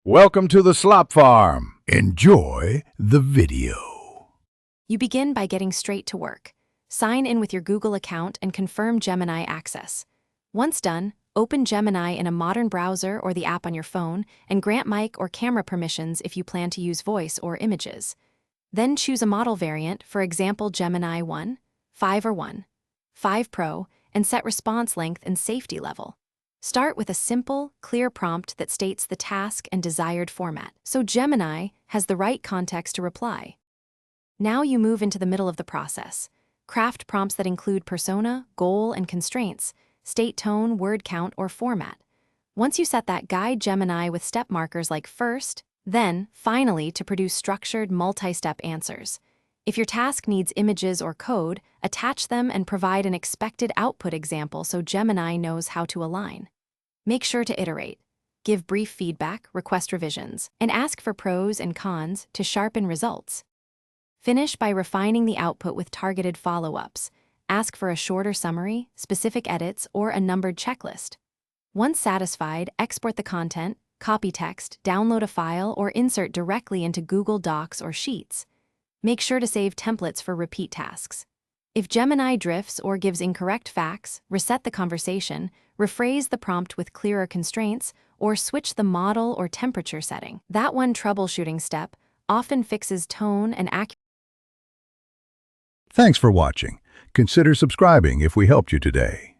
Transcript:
Welcome to the Slop Farm. Enjoy the video. You begin by getting straight to work. Sign in with your Google account and confirm Gemini access. Once done, open Gemini in a modern browser or the app on your phone and grant mic or camera permissions if you plan to use voice or images. Then choose a model variant, for example Gemini 1, 5 or 1, 5 Pro, and set response length and safety level. Start with a simple, clear prompt that states the task and desired format, so Gemini has the right context to reply. Now you move into the middle of the process. Craft prompts that include persona, goal, and constraints, state tone, word count, or format. Once you set that, guide Gemini with step markers like first, then, finally, to produce structured, multi-step answers. If your task needs images or code, attach them and provide an expected output example so Gemini knows how to align. Make sure to iterate. Give brief feedback, request revisions, and ask for pros and cons to sharpen results. Finish by refining the output with targeted follow-ups. Ask for a shorter summary, specific edits, or a numbered checklist. Once satisfied, export the content, copy text, download a file, or insert directly into Google Docs or Sheets. Make sure to save templates for repeat tasks. If Gemini drifts or gives incorrect facts, reset the conversation, rephrase the prompt with clearer constraints, or switch the model or temperature setting. That one troubleshooting step often fixes tone and accuracy. Thanks for watching. Consider subscribing if we helped you today.